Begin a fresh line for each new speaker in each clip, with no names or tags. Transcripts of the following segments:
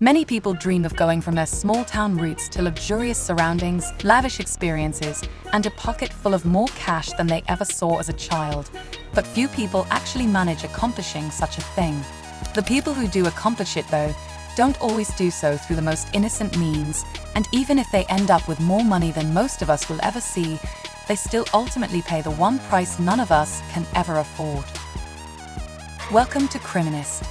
Many people dream of going from their small-town roots to luxurious surroundings, lavish experiences, and a pocket full of more cash than they ever saw as a child. But few people actually manage accomplishing such a thing. The people who do accomplish it, though, don't always do so through the most innocent means, and even if they end up with more money than most of us will ever see, they still ultimately pay the one price none of us can ever afford. Welcome to Criminist.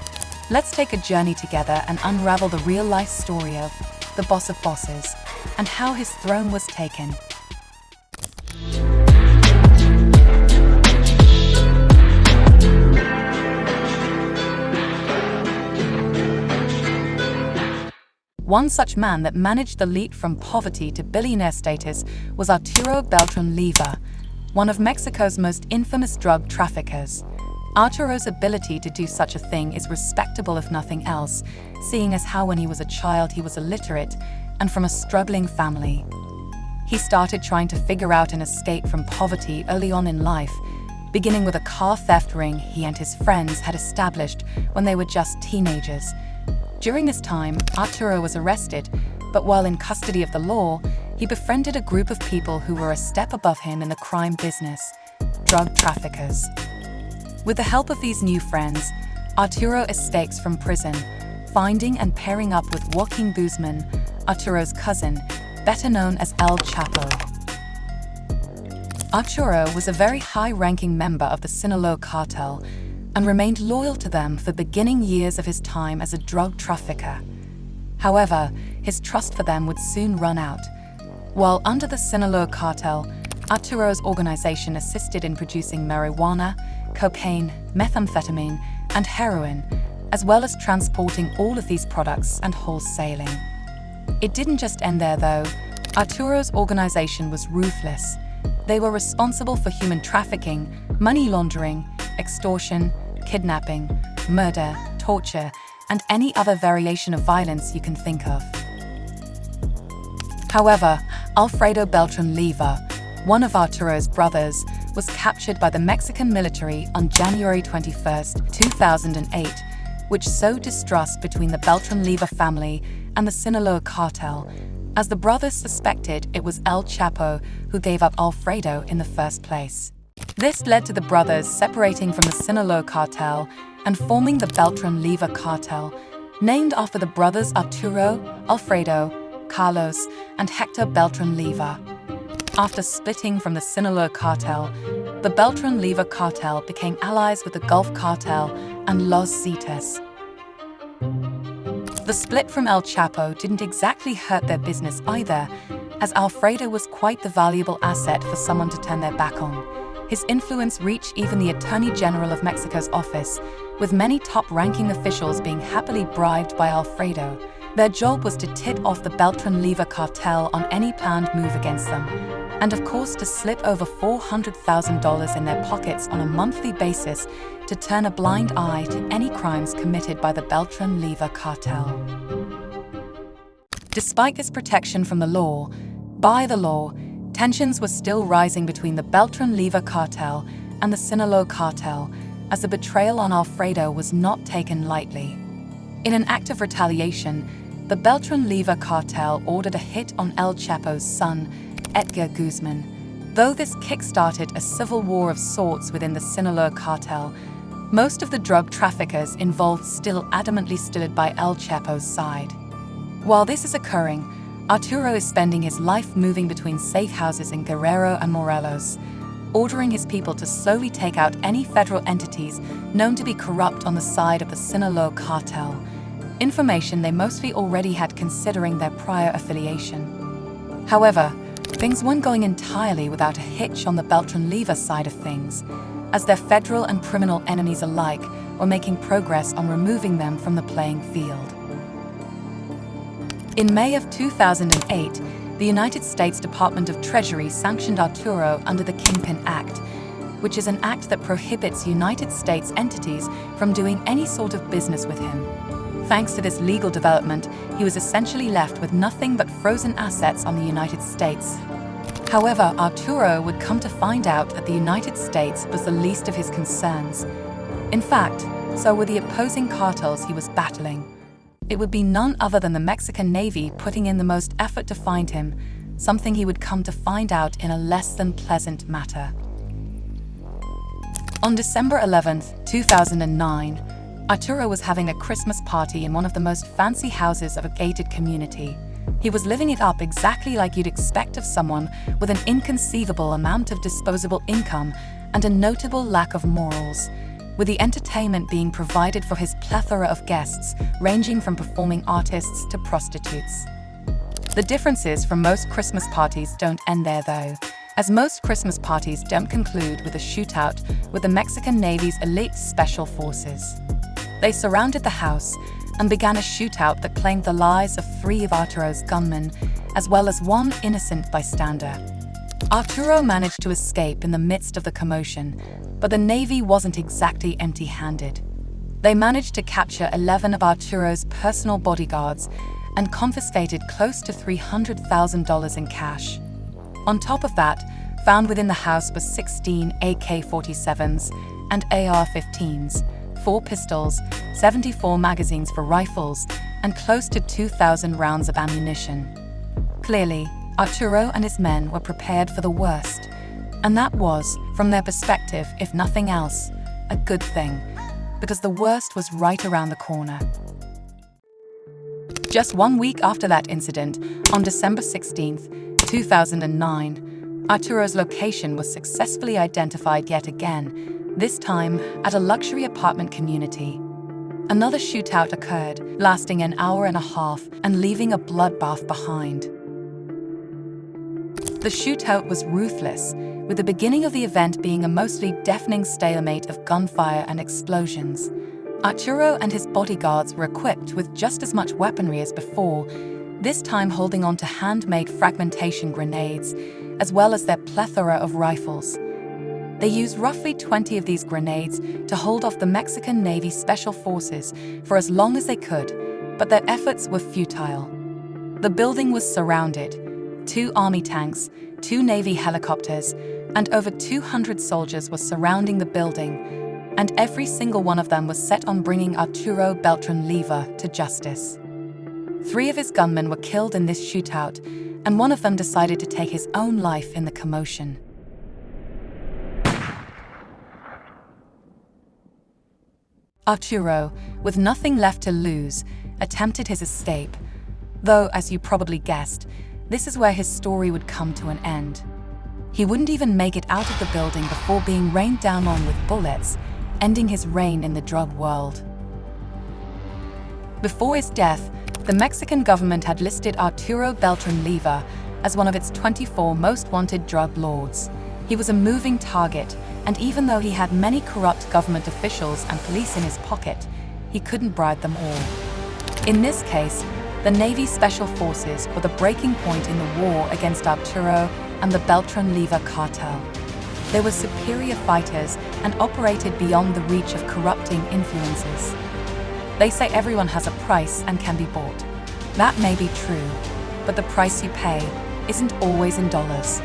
Let's take a journey together and unravel the real-life story of the boss of bosses and how his throne was taken. One such man that managed the leap from poverty to billionaire status was Arturo Beltran Leyva, one of Mexico's most infamous drug traffickers. Arturo's ability to do such a thing is respectable if nothing else, seeing as how when he was a child he was illiterate and from a struggling family. He started trying to figure out an escape from poverty early on in life, beginning with a car theft ring he and his friends had established when they were just teenagers. During this time, Arturo was arrested, but while in custody of the law, he befriended a group of people who were a step above him in the crime business, drug traffickers. With the help of these new friends, Arturo escapes from prison, finding and pairing up with Joaquin Guzman, Arturo's cousin, better known as El Chapo. Arturo was a very high-ranking member of the Sinaloa Cartel and remained loyal to them for the beginning years of his time as a drug trafficker. However, his trust for them would soon run out. While under the Sinaloa Cartel, Arturo's organization assisted in producing marijuana, cocaine, methamphetamine, and heroin, as well as transporting all of these products and wholesaling. It didn't just end there, though. Arturo's organization was ruthless. They were responsible for human trafficking, money laundering, extortion, kidnapping, murder, torture, and any other variation of violence you can think of. However, Arturo Beltran Leyva, one of Arturo's brothers, was captured by the Mexican military on January 21, 2008, which sowed distrust between the Beltran Leyva family and the Sinaloa Cartel, as the brothers suspected it was El Chapo who gave up Alfredo in the first place. This led to the brothers separating from the Sinaloa Cartel and forming the Beltran Leyva Cartel, named after the brothers Arturo, Alfredo, Carlos, and Hector Beltran Leyva. After splitting from the Sinaloa Cartel, the Beltran Leyva Cartel became allies with the Gulf Cartel and Los Zetas. The split from El Chapo didn't exactly hurt their business either, as Alfredo was quite the valuable asset for someone to turn their back on. His influence reached even the Attorney General of Mexico's office, with many top-ranking officials being happily bribed by Alfredo. Their job was to tip off the Beltran Leyva cartel on any planned move against them, and of course to slip over $400,000 in their pockets on a monthly basis to turn a blind eye to any crimes committed by the Beltran Leyva cartel. Despite this protection from the law, by the law, tensions were still rising between the Beltran Leyva cartel and the Sinaloa cartel, as the betrayal on Alfredo was not taken lightly. In an act of retaliation, the Beltran Leyva cartel ordered a hit on El Chapo's son, Edgar Guzman. Though this kick-started a civil war of sorts within the Sinaloa cartel, most of the drug traffickers involved still adamantly stood by El Chapo's side. While this is occurring, Arturo is spending his life moving between safe houses in Guerrero and Morelos, ordering his people to slowly take out any federal entities known to be corrupt on the side of the Sinaloa cartel, information they mostly already had considering their prior affiliation. However, things weren't going entirely without a hitch on the Beltran Leyva side of things, as their federal and criminal enemies alike were making progress on removing them from the playing field. In May of 2008, the United States Department of Treasury sanctioned Arturo under the Kingpin Act, which is an act that prohibits United States entities from doing any sort of business with him. Thanks to this legal development, he was essentially left with nothing but frozen assets on the United States. However, Arturo would come to find out that the United States was the least of his concerns. In fact, so were the opposing cartels he was battling. It would be none other than the Mexican Navy putting in the most effort to find him, something he would come to find out in a less than pleasant matter. On December 11, 2009, Arturo was having a Christmas party in one of the most fancy houses of a gated community. He was living it up exactly like you'd expect of someone with an inconceivable amount of disposable income and a notable lack of morals, with the entertainment being provided for his plethora of guests, ranging from performing artists to prostitutes. The differences from most Christmas parties don't end there though, as most Christmas parties don't conclude with a shootout with the Mexican Navy's elite special forces. They surrounded the house and began a shootout that claimed the lives of 3 of Arturo's gunmen, as well as 1 innocent bystander. Arturo managed to escape in the midst of the commotion, but the Navy wasn't exactly empty-handed. They managed to capture 11 of Arturo's personal bodyguards and confiscated close to $300,000 in cash. On top of that, found within the house were 16 AK-47s and AR-15s, 4 pistols, 74 magazines for rifles, and close to 2,000 rounds of ammunition. Clearly, Arturo and his men were prepared for the worst, and that was, from their perspective, if nothing else, a good thing, because the worst was right around the corner. Just 1 week after that incident, on December 16, 2009, Arturo's location was successfully identified yet again, this time at a luxury apartment community. Another shootout occurred, lasting an hour and a half and leaving a bloodbath behind. The shootout was ruthless, with the beginning of the event being a mostly deafening stalemate of gunfire and explosions. Arturo and his bodyguards were equipped with just as much weaponry as before, this time holding on to handmade fragmentation grenades, as well as their plethora of rifles. They used roughly 20 of these grenades to hold off the Mexican Navy Special Forces for as long as they could, but their efforts were futile. The building was surrounded. 2 Army tanks, 2 Navy helicopters, and over 200 soldiers were surrounding the building, and every single one of them was set on bringing Arturo Beltran Leyva to justice. 3 of his gunmen were killed in this shootout, and one of them decided to take his own life in the commotion. Arturo, with nothing left to lose, attempted his escape, though, as you probably guessed, this is where his story would come to an end. He wouldn't even make it out of the building before being rained down on with bullets, ending his reign in the drug world. Before his death, the Mexican government had listed Arturo Beltran Leyva as one of its 24 most wanted drug lords. He was a moving target, and even though he had many corrupt government officials and police in his pocket, he couldn't bribe them all. In this case, the Navy Special Forces were the breaking point in the war against Arturo and the Beltran Leyva cartel. They were superior fighters and operated beyond the reach of corrupting influences. They say everyone has a price and can be bought. That may be true, but the price you pay isn't always in dollars.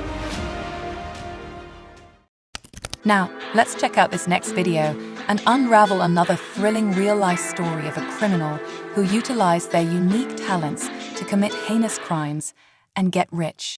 Now, let's check out this next video and unravel another thrilling real-life story of a criminal who utilized their unique talents to commit heinous crimes and get rich.